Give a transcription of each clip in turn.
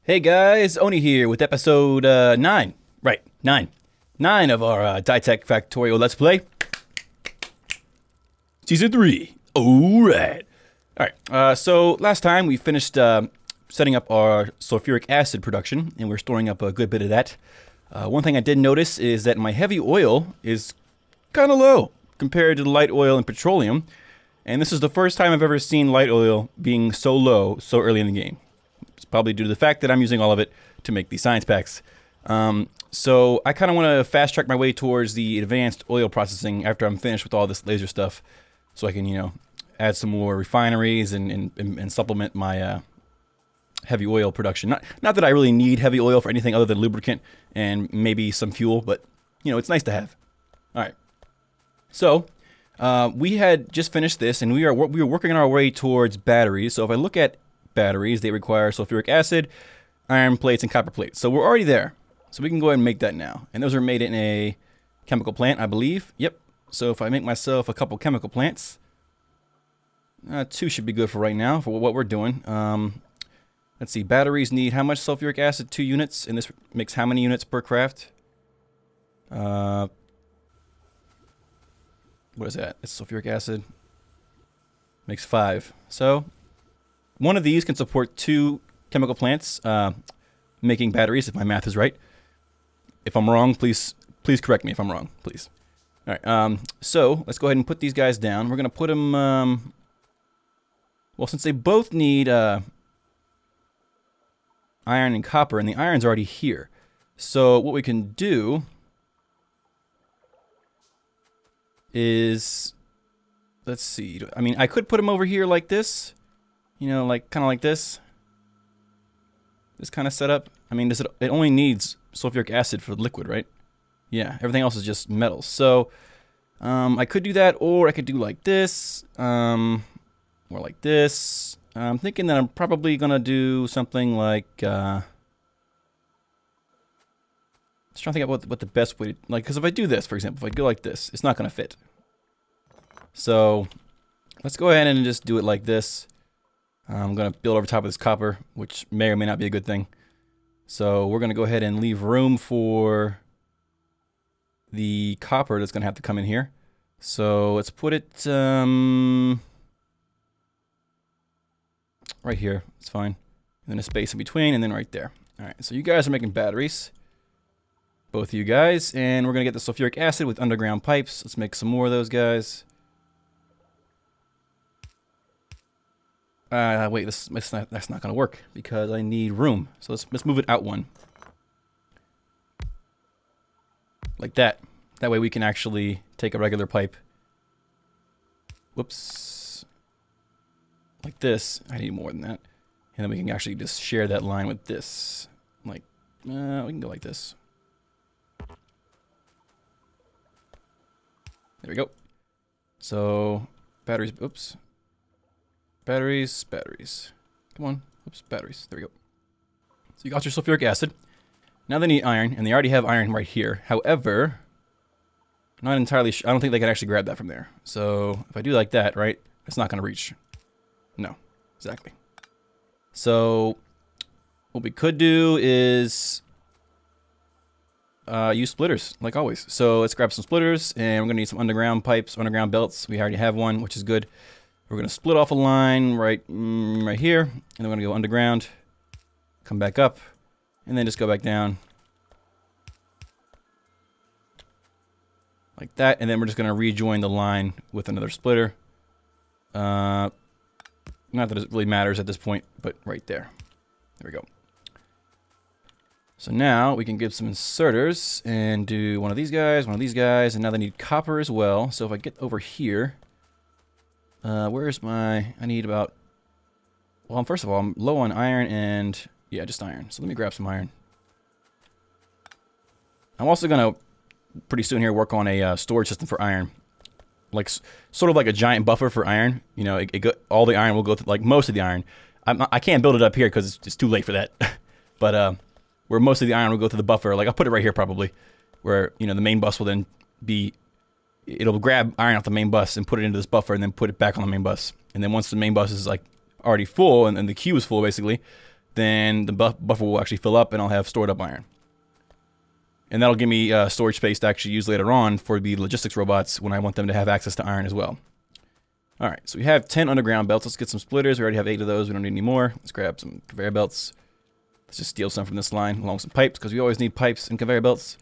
Hey guys, Oni here with episode 9. Right, 9. 9 of our Dytech Factorio Let's Play. Season 3. Alright. Alright, so last time we finished setting up our sulfuric acid production, and we're storing up a good bit of that. One thing I did notice is that my heavy oil is kind of low compared to the light oil and petroleum. And this is the first time I've ever seen light oil being so low so early in the game. It's probably due to the fact that I'm using all of it to make these science packs. So I kind of want to fast track my way towards the advanced oil processing after I'm finished with all this laser stuff, so I can, you know, add some more refineries and supplement my heavy oil production. Not that I really need heavy oil for anything other than lubricant and maybe some fuel, but you know, it's nice to have. All right. So we had just finished this, and we were working our way towards batteries. So if I look at batteries, they require sulfuric acid, iron plates, and copper plates. So we're already there. So we can go ahead and make that now. And those are made in a chemical plant, I believe. Yep. So if I make myself a couple chemical plants, 2 should be good for right now for what we're doing. Let's see, batteries need how much sulfuric acid? 2 units, and this makes how many units per craft? What is that? It's sulfuric acid. Makes 5. So one of these can support 2 chemical plants making batteries, if my math is right. If I'm wrong, please correct me if I'm wrong, please. All right, so let's go ahead and put these guys down. We're going to put them, well, since they both need iron and copper, and the iron's already here. So what we can do is, let's see, I mean, I could put them over here like this. You know, like kind of like this. This kind of setup. I mean, it only needs sulfuric acid for the liquid, right? Yeah, everything else is just metals. So I could do that, or I could do like this, or like this. I'm thinking that I'm probably gonna do something like. Just trying to think about what the best way to, like, because if I do this, for example, if I go like this, it's not gonna fit. So let's go ahead and just do it like this. I'm going to build over top of this copper, which may or may not be a good thing. So we're going to go ahead and leave room for the copper that's going to have to come in here. So let's put it right here. It's fine. And then a space in between, and then right there. All right, so you guys are making batteries. Both of you guys. And we're going to get the sulfuric acid with underground pipes. Let's make some more of those guys. Wait, that's not going to work because I need room. So let's move it out 1. Like that. That way we can actually take a regular pipe. Whoops. Like this. I need more than that. And then we can actually just share that line with this. Like, we can go like this. There we go. So, batteries, oops. Batteries. Come on. Oops, batteries. There we go. So you got your sulfuric acid. Now they need iron, and they already have iron right here. However, I'm not entirely sure. I don't think they can actually grab that from there. So if I do like that, right, it's not going to reach. No, exactly. So what we could do is use splitters, like always. So let's grab some splitters, and we're going to need some underground pipes, underground belts. We already have one, which is good. We're going to split off a line right here, and then we're going to go underground, come back up, and then just go back down. Like that, and then we're just going to rejoin the line with another splitter. Not that it really matters at this point, but right there. There we go. So now we can give some inserters and do one of these guys, and now they need copper as well. So if I get over here, where's my, I need about, well, first of all, I'm low on iron and, yeah, just iron. So let me grab some iron. I'm also going to, pretty soon here, work on a storage system for iron. Like, sort of like a giant buffer for iron. You know, all the iron will go through, like most of the iron. I can't build it up here because it's too late for that. But where most of the iron will go through the buffer, like I'll put it right here probably, where, you know, the main bus will then be, it'll grab iron off the main bus and put it into this buffer and then put it back on the main bus. And then once the main bus is like already full and the queue is full basically, then the buffer will actually fill up and I'll have stored up iron. And that'll give me storage space to actually use later on for the logistics robots when I want them to have access to iron as well. Alright, so we have 10 underground belts. Let's get some splitters. We already have 8 of those. We don't need any more. Let's grab some conveyor belts. Let's just steal some from this line along with some pipes, because we always need pipes and conveyor belts.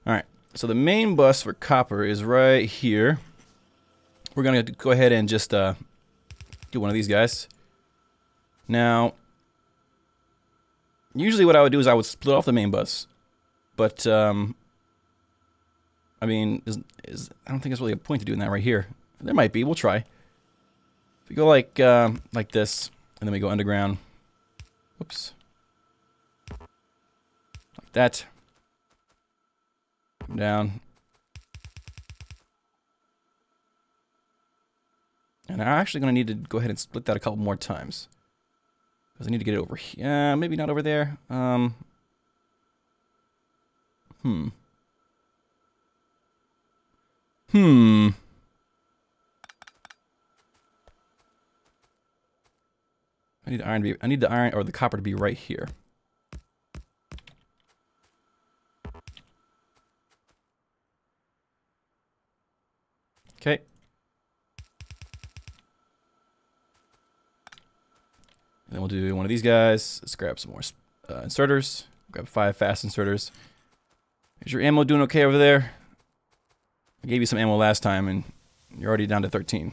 Alright, so the main bus for copper is right here. We're going to go ahead and just do one of these guys. Now, usually what I would do is I would split off the main bus. But, I mean, I don't think there's really a point to doing that right here. There might be. We'll try. If we go like this, and then we go underground. Whoops. Like that. Come down. And I'm actually going to need to go ahead and split that a couple more times. Because I need to get it over here. Maybe not over there. I need the iron or the copper to be right here. Okay. And then we'll do one of these guys. Let's grab some more inserters. Grab 5 fast inserters. Is your ammo doing okay over there? I gave you some ammo last time and you're already down to 13.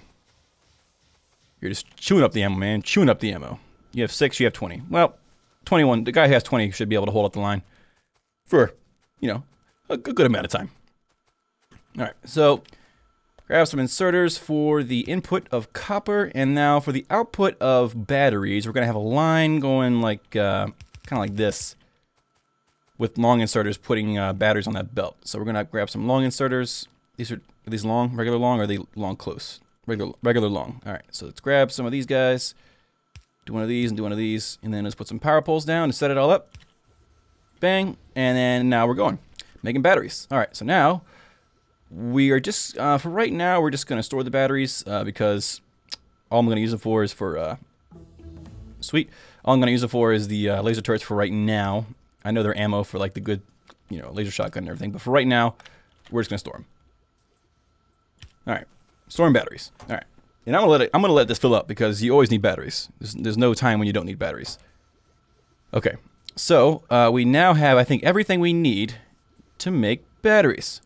You're just chewing up the ammo, man. Chewing up the ammo. You have 6, you have 20. Well, 21. The guy who has 20 should be able to hold up the line for, you know, a good amount of time. Alright, so grab some inserters for the input of copper, and now for the output of batteries, we're going to have a line going like, kind of like this, with long inserters putting batteries on that belt. So we're going to grab some long inserters. Are these long, regular long, or are they long close? Regular long. Alright, so let's grab some of these guys. Do one of these and do one of these. And then let's put some power poles down and set it all up. Bang. And then now we're going. Making batteries. Alright, so now we are just, for right now, we're just going to store the batteries because all I'm going to use it for is for, sweet. All I'm going to use it for is the laser turrets for right now. I know they're ammo for like the good, you know, laser shotgun and everything. But for right now, we're just going to store them. Alright. Storing batteries. Alright. And I'm gonna let this fill up because you always need batteries. There's no time when you don't need batteries. Okay. So, we now have, I think, everything we need to make batteries.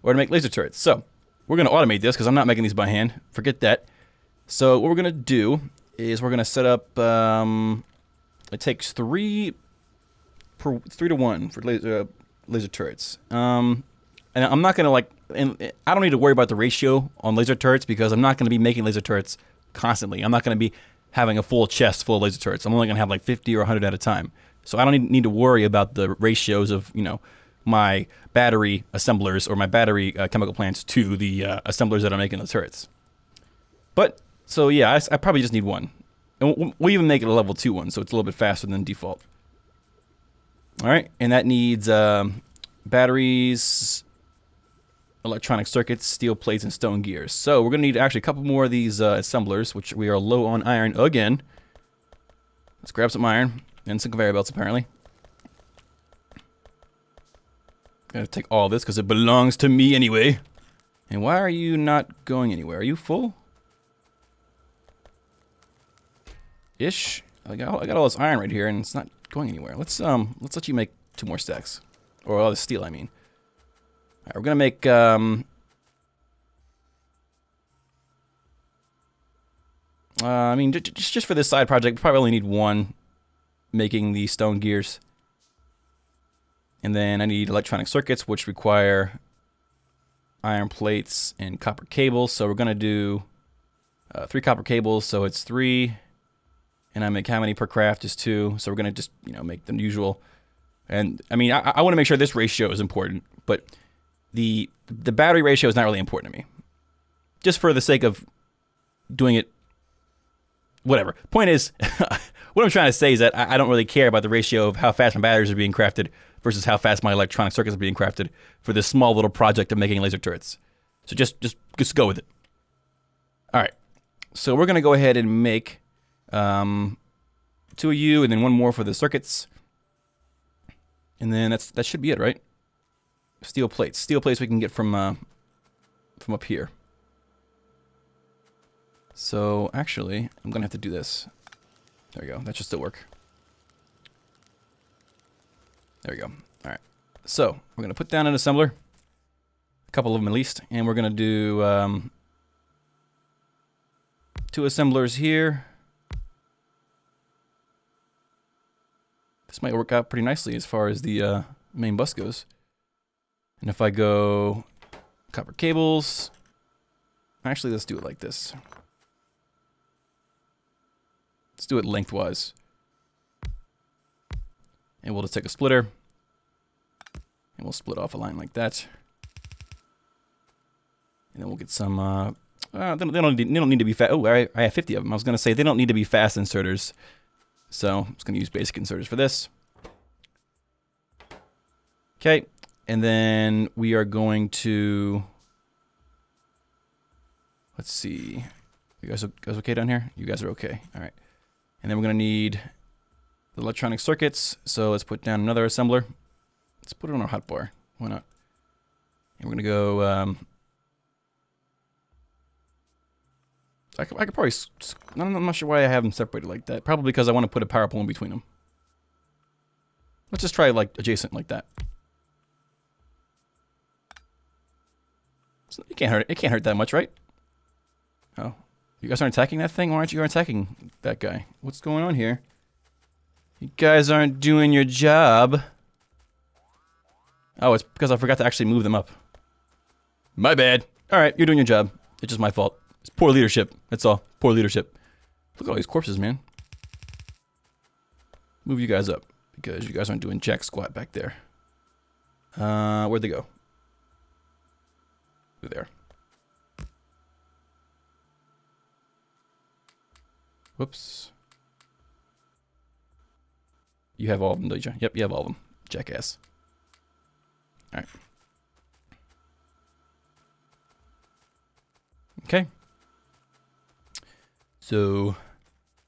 Or to make laser turrets. So, we're gonna automate this because I'm not making these by hand. Forget that. So, what we're gonna do is we're gonna set up, it takes 3 to 1 for laser turrets. And I'm not gonna and I don't need to worry about the ratio on laser turrets because I'm not gonna be making laser turrets constantly. I'm not gonna be having a full chest full of laser turrets. I'm only gonna have like 50 or 100 at a time. So I don't need to worry about the ratios of, you know, my battery assemblers or my battery chemical plants to the assemblers that are making the turrets. But, so yeah, I probably just need 1. And we'll even make it a level 2 one, so it's a little bit faster than default. Alright, and that needs batteries, electronic circuits, steel plates, and stone gears. So we're going to need actually a couple more of these assemblers, which we are low on iron again. Let's grab some iron and some conveyor belts, apparently. Gotta take all this because it belongs to me anyway. And why are you not going anywhere? Are you full? Ish. I got all this iron right here, and it's not going anywhere. Let's let you make 2 more stacks, or all the steel, I mean. Alright, we're gonna make I mean, just for this side project, we probably only need 1 making the stone gears. And then I need electronic circuits, which require iron plates and copper cables. So we're gonna do 3 copper cables, so it's 3. And I make how many per craft? Just 2. So we're gonna just, you know, make the usual. And I mean, I want to make sure this ratio is important, but the battery ratio is not really important to me. Just for the sake of doing it, whatever. Point is, what I'm trying to say is that I don't really care about the ratio of how fast my batteries are being crafted versus how fast my electronic circuits are being crafted for this small little project of making laser turrets. So just go with it. All right. So we're gonna go ahead and make 2 2 of you, and then 1 more for the circuits. And then that should be it, right? Steel plates. Steel plates we can get from up here. So actually, I'm gonna have to do this. There we go. That should still work. There we go. All right. So we're gonna put down an assembler, a couple of them at least, and we're gonna do 2 assemblers here. This might work out pretty nicely as far as the main bus goes. And if I go copper cables, actually let's do it like this. Let's do it lengthwise. And we'll just take a splitter and we'll split off a line like that. And then we'll get some, they don't need to be fast. Oh, I have 50 of them. I was going to say they don't need to be fast inserters. So I'm just going to use basic inserters for this. Okay. And then we are going to, let's see. You guys okay down here? You guys are okay. All right. And then we're going to need the electronic circuits. So let's put down another assembler. Let's put it on our hotbar. Why not? And we're going to go, I could probably, I'm not sure why I have them separated like that. Probably because I want to put a power pole in between them. Let's just try like adjacent like that. So it can't hurt that much, right? Oh, you guys aren't attacking that thing? Why aren't you attacking that guy? What's going on here? You guys aren't doing your job. Oh, it's because I forgot to actually move them up. My bad. All right, you're doing your job. It's just my fault. It's poor leadership. That's all. Poor leadership. Look at all these corpses, man. Move you guys up because you guys aren't doing jack squat back there. Where'd they go? Over there. Whoops. You have all of them, don't you? Yep, you have all of them. Jackass. All right. Okay. So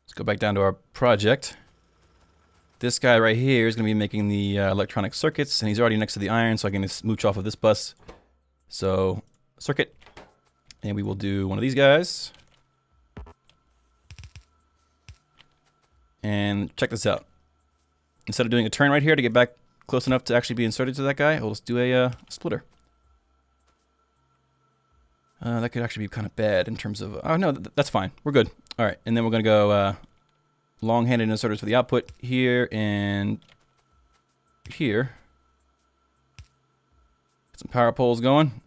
let's go back down to our project. This guy right here is going to be making the electronic circuits, and he's already next to the iron, so I can just mooch off of this bus. So circuit, and we will do one of these guys. And check this out. Instead of doing a turn right here to get back close enough to actually be inserted to that guy, we'll just do a splitter. That could actually be kind of bad in terms of... oh, no, that's fine. We're good. All right, and then we're going to go long-handed inserters for the output here and here. Get some power poles going.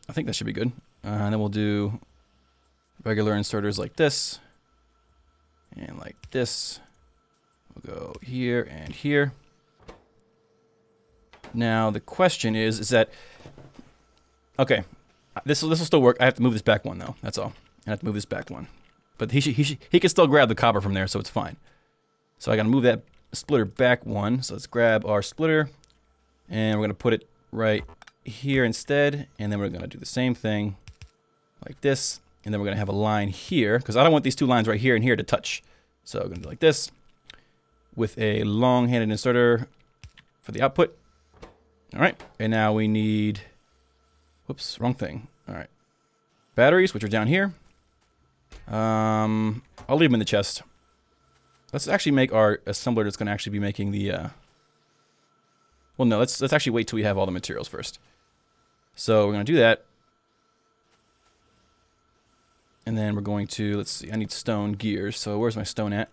I think that should be good. And then we'll do regular inserters like this. And like this. We'll go here and here. Now the question is that, okay, this will still work. I have to move this back one though. That's all. I have to move this back one, but he can still grab the copper from there, so it's fine. So I got to move that splitter back one. So let's grab our splitter, and we're gonna put it right here instead, and then we're gonna do the same thing like this, and then we're gonna have a line here because I don't want these 2 lines right here and here to touch. So we're gonna do like this with a long-handed inserter for the output. All right, and now we need, whoops, wrong thing. All right, batteries, which are down here. I'll leave them in the chest. Let's actually make our assembler that's going to actually be making the, well, no, let's actually wait till we have all the materials first. So we're going to do that. And then we're going to, let's see, I need stone gears. So where's my stone at?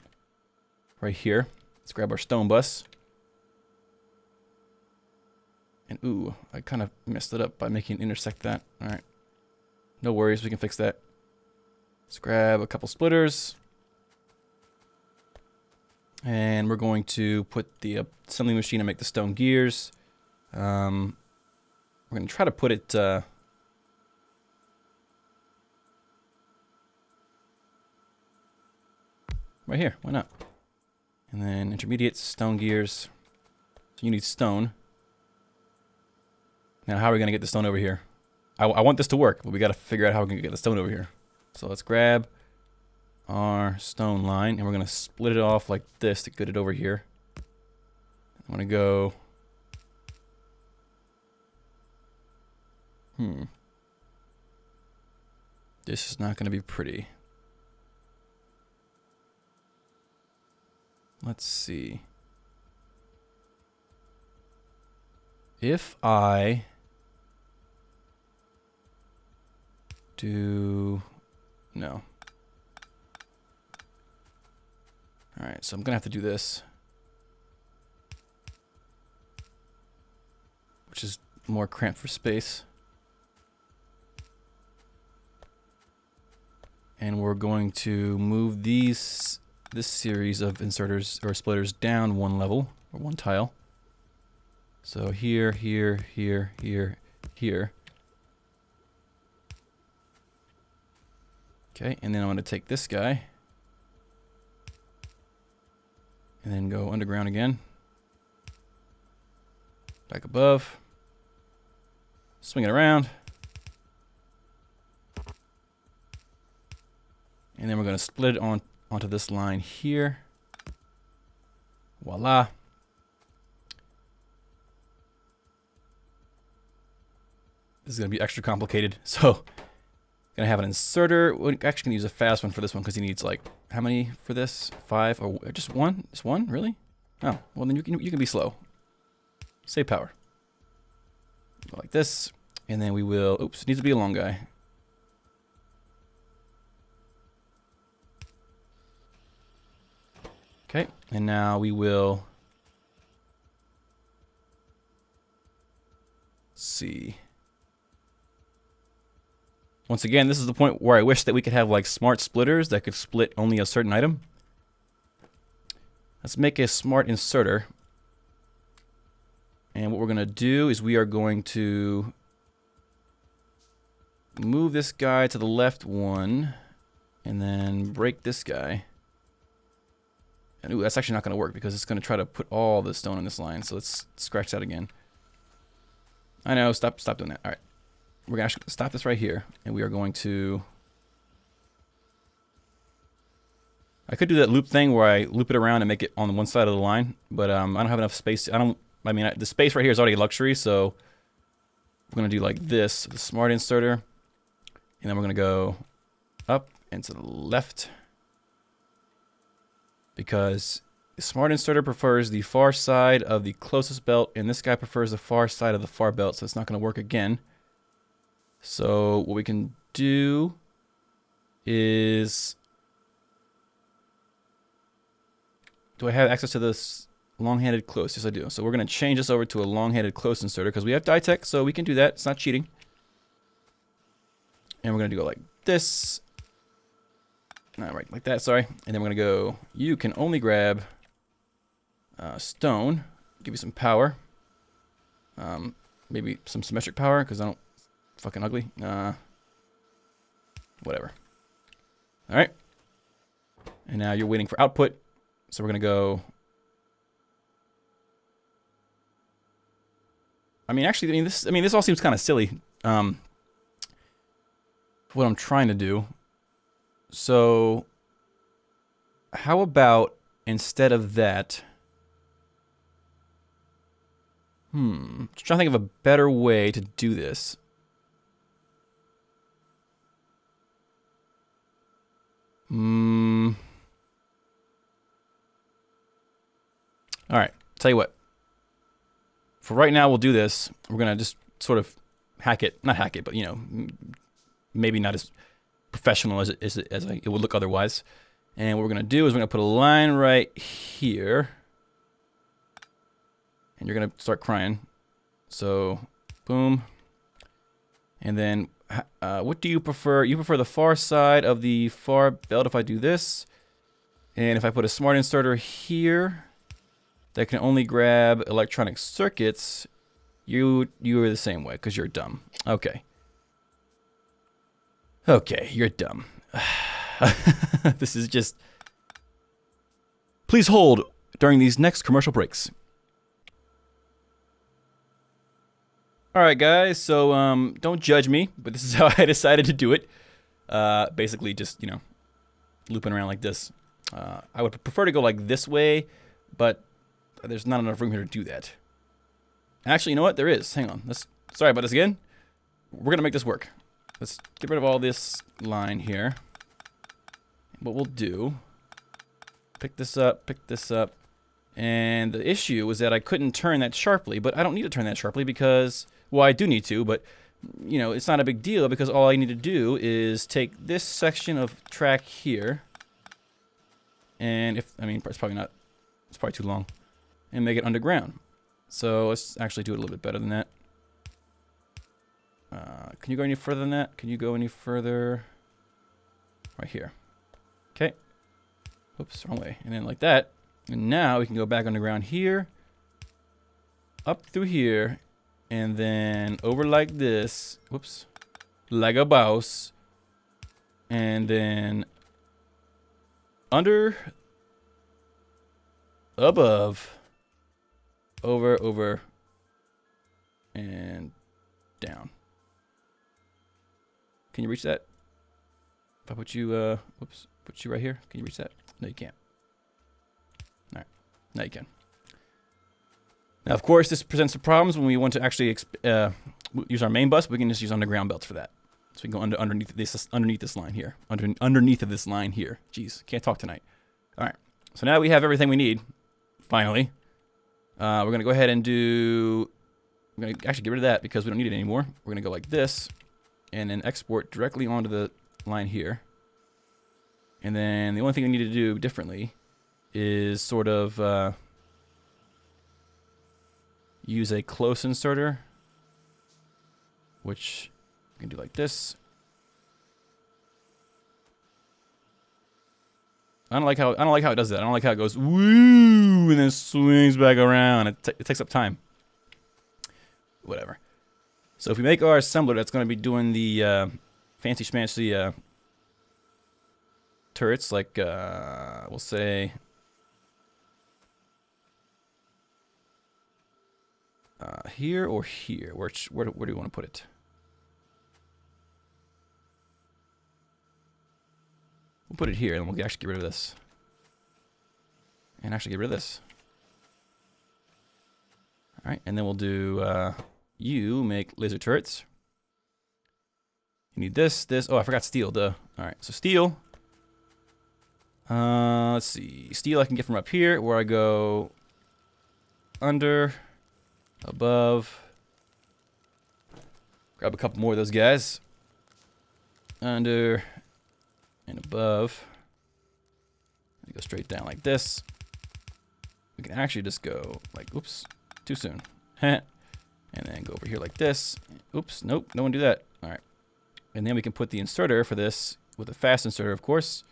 Right here. Let's grab our stone bus. And ooh, I kind of messed it up by making it intersect that. All right. No worries, we can fix that. Let's grab a couple splitters. And we're going to put the assembly machine and make the stone gears. We're going to try to put it... right here, why not? And then intermediate stone gears. So you need stone. Now how are we going to get the stone over here? I want this to work, but we got to figure out how we can get the stone over here. So let's grab our stone line, and we're going to split it off like this to get it over here. I'm going to go... This is not going to be pretty. Let's see. If I do... No. Alright, so I'm going to have to do this. Which is more cramped for space. And we're going to move this series of inserters or splitters down one level or one tile. So here, here, here, here, here. Okay, and then I'm going to take this guy and then go underground again. Back above. Swing it around. And then we're going to split it onto this line here. Voila. This is going to be extra complicated. So, going to have an inserter. We're actually going to use a fast one for this one because he needs like, how many for this? 5 or just one? Just one? Really? Oh, well then you can be slow. Save power. Go like this. And then we will, oops, it needs to be a long guy. Okay, and now we will see. Once again, this is the point where I wish that we could have like smart splitters that could split only a certain item. Let's make a smart inserter. And what we're going to do is we are going to move this guy to the left one and then break this guy. And ooh, that's actually not going to work because it's going to try to put all the stone on this line. So let's scratch that again. I know, stop doing that. All right. We're going to actually stop this right here. And we are going to... I could do that loop thing where I loop it around and make it on one side of the line. But I don't have enough space. I mean, the space right here is already a luxury. So we're going to do like this, the smart inserter. And then we're going to go up and to the left. Because the smart inserter prefers the far side of the closest belt, and this guy prefers the far side of the far belt, so it's not going to work again. So what we can do is... Do I have access to this long-handed close? Yes, I do. So we're going to change this over to a long-handed close inserter, because we have Dytech, so we can do that. It's not cheating. And we're going to go like this. Right, like that, sorry. And then we're going to go, you can only grab stone, give you some power. Maybe some symmetric power, because I don't, fucking ugly. Whatever. Alright. And now you're waiting for output. So we're going to go. Actually, this all seems kind of silly. What I'm trying to do. So, how about instead of that, trying to think of a better way to do this. All right, tell you what. For right now, we'll do this. We're gonna just sort of hack it, not hack it, but you know, maybe not as professional as it would look otherwise. And what we're going to do is we're going to put a line right here. And you're going to start crying. So, boom. And then, what do you prefer? You prefer the far side of the far belt if I do this. And if I put a smart inserter here that can only grab electronic circuits, you are the same way because you're dumb. Okay. Okay, you're dumb. This is just... Please hold during these next commercial breaks. All right, guys. So don't judge me, but this is how I decided to do it. Basically, just looping around like this. I would prefer to go like this way, but there's not enough room here to do that. Actually, you know what? There is. Hang on. Sorry about this again. We're gonna make this work. Let's get rid of all this line here. What we'll do, pick this up, and the issue was that I couldn't turn that sharply, but I don't need to turn that sharply because, well, I do need to, but it's not a big deal because all I need to do is take this section of track here, and it's probably too long, and make it underground. So let's actually do it a little bit better than that. Can you go any further than that? Can you go any further? Right here. Okay. Oops, wrong way. And then like that. And now we can go back underground here, up through here, and then over like this. Whoops. Like a boss. And then under, above, over, and down. Can you reach that? If I put you, put you right here, can you reach that? No, you can't. All right, now you can. Now, of course, this presents some problems when we want to actually use our main bus. We can just use underground belts for that. So we can go underneath this line here, underneath of this line here. Jeez, can't talk tonight. All right, so now we have everything we need. Finally, we're gonna go ahead and do. We're gonna actually get rid of that because we don't need it anymore. We're gonna go like this, and then export directly onto the line here. And then the only thing we need to do differently is sort of use a close inserter, which we can do like this. I don't like how it does that. I don't like how it goes woo and then swings back around. It takes up time. Whatever. So if we make our assembler that's going to be doing the fancy schmancy turrets, like we'll say here or here. Where do you want to put it? We'll put it here, and we'll actually get rid of this. And actually get rid of this. All right, and then we'll do you make laser turrets. You need this. Oh, I forgot steel. Duh. All right, so steel. Let's see. Steel I can get from up here, where I go under, above. Grab a couple more of those guys. Under and above. We go straight down like this. We can actually just go like, oops, too soon. And then go over here like this. Oops, nope, no one do that. All right. And then we can put the inserter for this with a fast inserter, of course,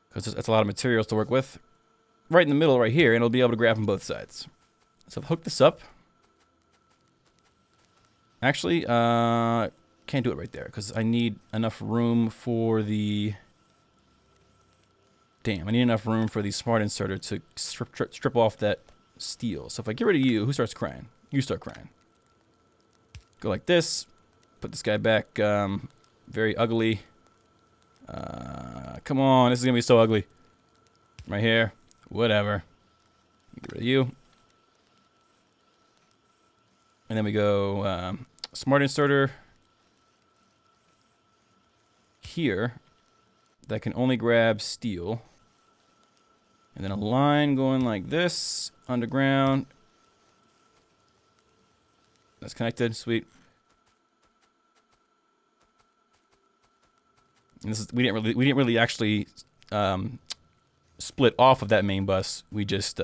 because that's a lot of materials to work with. Right in the middle right here, and it'll be able to grab from both sides. So I'll hook this up. Actually, can't do it right there because I need enough room for the... Damn, I need enough room for the smart inserter to strip off that steel. So if I get rid of you, who starts crying? You start crying. Go like this. Put this guy back very ugly. Come on, this is going to be so ugly. Right here. Whatever. Get rid of you. And then we go smart inserter here that can only grab steel. And then a line going like this, underground. That's connected, sweet. And this is, we didn't really actually split off of that main bus. We just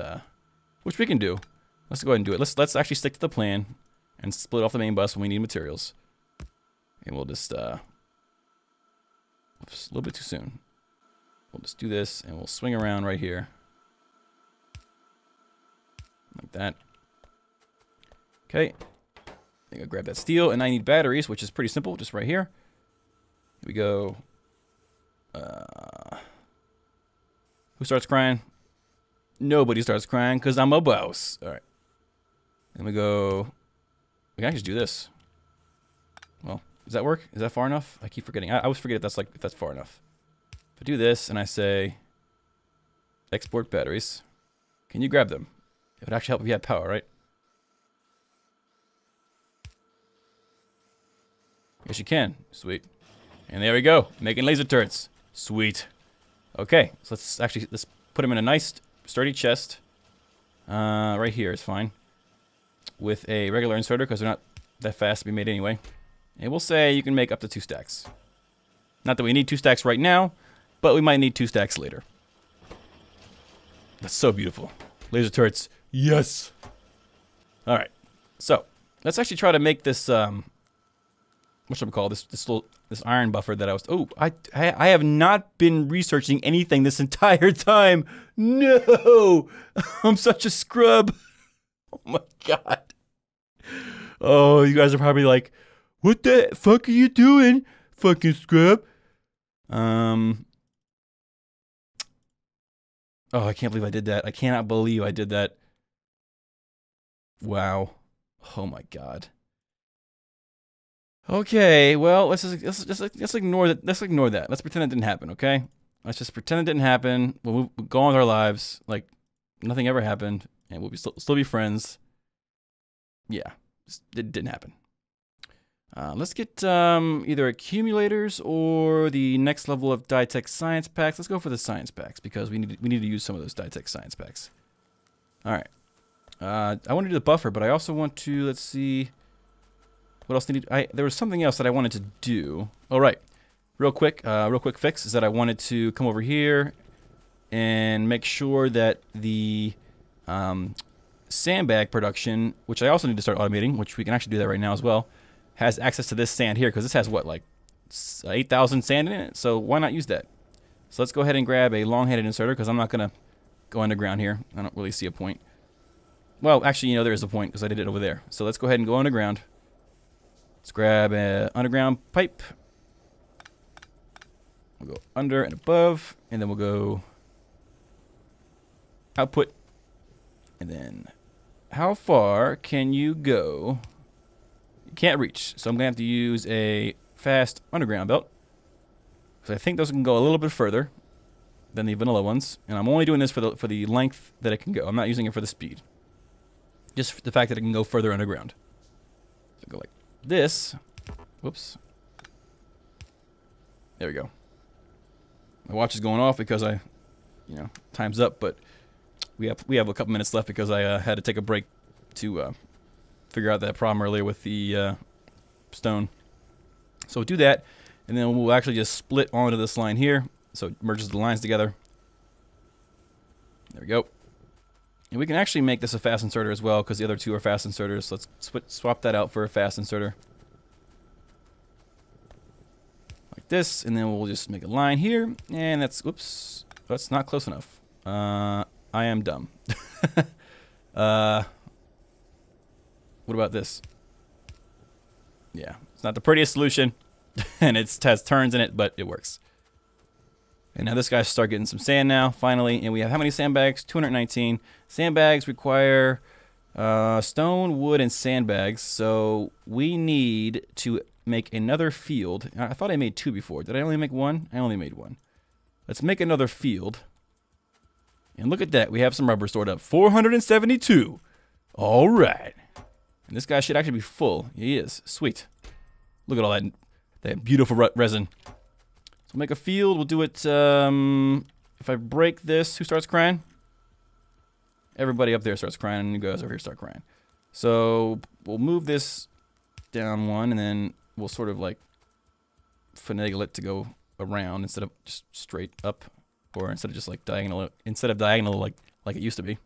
which we can do. Let's go ahead and do it. Let's actually stick to the plan and split off the main bus when we need materials. And we'll just oops, a little bit too soon. We'll just do this and we'll swing around right here. Like that. Okay. I'm gonna grab that steel, and I need batteries, which is pretty simple, just right here. Here we go. Who starts crying? Nobody starts crying, because I'm a boss. Alright. Then we go We can actually do this. Well, does that work? Is that far enough? I keep forgetting. I always forget if that's far enough. If I do this and I say export batteries, can you grab them? It would actually help if you had power, right? Yes, you can. Sweet. And there we go. Making laser turrets. Sweet. Okay, so let's put them in a nice sturdy chest. Right here is fine. With a regular inserter, because they're not that fast to be made anyway. And we'll say you can make up to 2 stacks. Not that we need 2 stacks right now, but we might need 2 stacks later. That's so beautiful. Laser turrets. Yes. Alright. So, let's actually try to make this, what should we call this? This iron buffer that I was... Oh, I have not been researching anything this entire time. No! I'm such a scrub. Oh my god. Oh, you guys are probably like, what the fuck are you doing, fucking scrub? Oh, I can't believe I did that. I cannot believe I did that. Wow. Oh my god. Okay, well, let's ignore that. Let's ignore that. Let's pretend it didn't happen, okay? Let's just pretend it didn't happen. We'll go on with our lives like nothing ever happened, and we'll still be friends. Yeah, it didn't happen. Let's get either accumulators or the next level of Dytech science packs. Let's go for the science packs because we need to use some of those Dytech science packs. All right. I want to do the buffer, but I also want to, let's see, what else there was something else that I wanted to do. All right, real quick fix is that I wanted to come over here and make sure that the sandbag production, which I also need to start automating, which we can actually do that right now as well, has access to this sand here because this has what, like 8,000 sand in it. So why not use that? So let's go ahead and grab a long-handed inserter because I'm not gonna go underground here. I don't really see a point. Well, actually, you know, there is a point because I did it over there. So let's go ahead and go underground. Let's grab an underground pipe. We'll go under and above, and then we'll go output. And then how far can you go? You can't reach, so I'm going to have to use a fast underground belt. Because I think those can go a little bit further than the vanilla ones. And I'm only doing this for the length that it can go. I'm not using it for the speed. Just for the fact that it can go further underground. So go like this. Whoops. There we go. My watch is going off because time's up, but we have a couple minutes left because I had to take a break to figure out that problem earlier with the stone. So we'll do that, and then we'll actually just split onto this line here, so it merges the lines together. There we go. And we can actually make this a fast inserter as well, because the other two are fast inserters. So let's swap that out for a fast inserter. Like this, and then we'll just make a line here, and that's, whoops, that's not close enough. I am dumb. What about this? Yeah, it's not the prettiest solution, and it has turns in it, but it works. And now this guy's start getting some sand now, finally. And we have how many sandbags? 219. Sandbags require stone, wood, and sandbags. So we need to make another field. I thought I made 2 before. Did I only make 1? I only made 1. Let's make another field. And look at that. We have some rubber stored up. 472. All right. And this guy should actually be full. He is. Sweet. Look at all that beautiful resin. So we'll make a field. We'll do it, if I break this, who starts crying? Everybody up there starts crying, and you guys over here start crying. So we'll move this down 1, and then we'll sort of like finagle it to go around instead of just straight up, or instead of just like diagonal, like it used to be.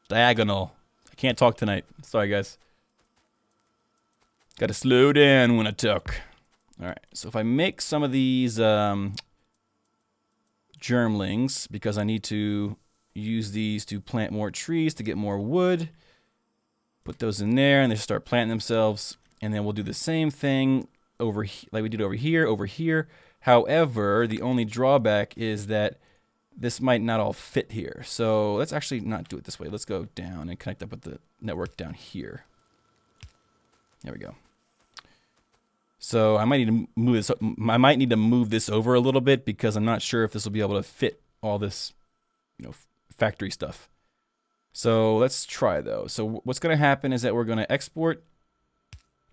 Diagonal. I can't talk tonight. Sorry, guys. Gotta slow down when I talk. Alright, so if I make some of these germlings, because I need to use these to plant more trees to get more wood, put those in there and they start planting themselves, and then we'll do the same thing over like we did over here. However, the only drawback is that this might not all fit here. So let's actually not do it this way. Let's go down and connect up with the network down here. There we go. So I might need to move this. I might need to move this over a little bit because I'm not sure if this will be able to fit all this, you know, factory stuff. So let's try though. So what's going to happen is that we're going to export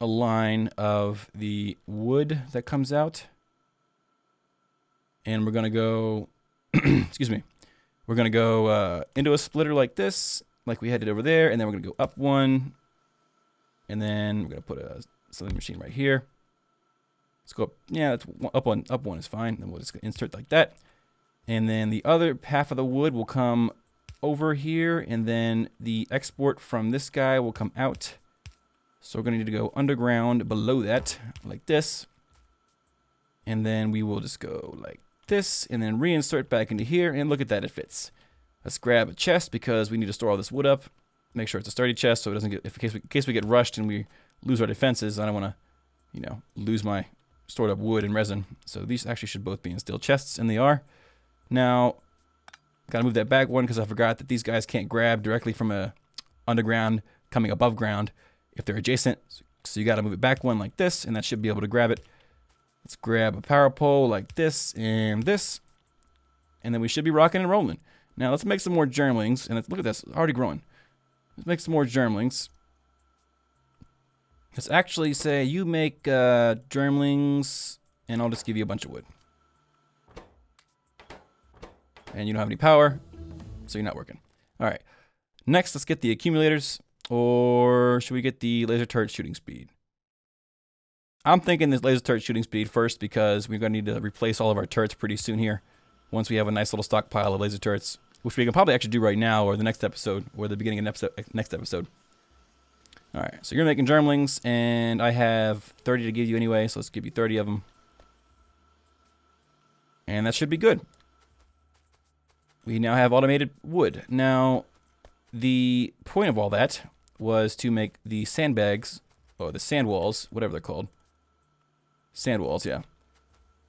a line of the wood that comes out, and we're going to go. Excuse me. We're going to go into a splitter like this, like we had it over there, and then we're going to go up one, and then we're going to put a sewing machine right here. Let's go up. Yeah, that's up one is fine. Then we'll just insert like that. And then the other half of the wood will come over here, and then the export from this guy will come out. So we're going to need to go underground below that, like this. And then we will just go like this, and then reinsert back into here, and look at that, it fits. Let's grab a chest because we need to store all this wood up. Make sure it's a sturdy chest so it doesn't get, in case we get rushed and we lose our defenses. I don't want to, you know, lose my stored up wood and resin. So these actually should both be in steel chests, and they are. Now, gotta move that back one because I forgot that these guys can't grab directly from a underground coming above ground if they're adjacent. So you gotta move it back one like this, and that should be able to grab it. Let's grab a power pole like this, and then we should be rocking and rolling. Now let's make some more germlings, and look at this, already growing. Let's make some more germlings. Let's actually say you make germlings, and I'll just give you a bunch of wood. And you don't have any power, so you're not working. All right. Next, let's get the accumulators, or should we get the laser turret shooting speed? I'm thinking this laser turret shooting speed first because we're going to need to replace all of our turrets pretty soon here. Once we have a nice little stockpile of laser turrets, which we can probably actually do right now, or the next episode, or the beginning of the next episode. All right, so you're making germlings, and I have 30 to give you anyway, so let's give you 30 of them. And that should be good. We now have automated wood. Now, the point of all that was to make the sandbags, or the sand walls, whatever they're called. Sand walls, yeah.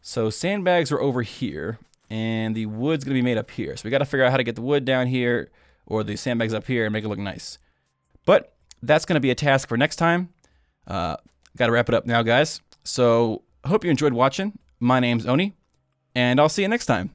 So sandbags are over here, and the wood's going to be made up here. So we got to figure out how to get the wood down here, or the sandbags up here, and make it look nice. But that's going to be a task for next time. Got to wrap it up now, guys. So I hope you enjoyed watching. My name's Oni, and I'll see you next time.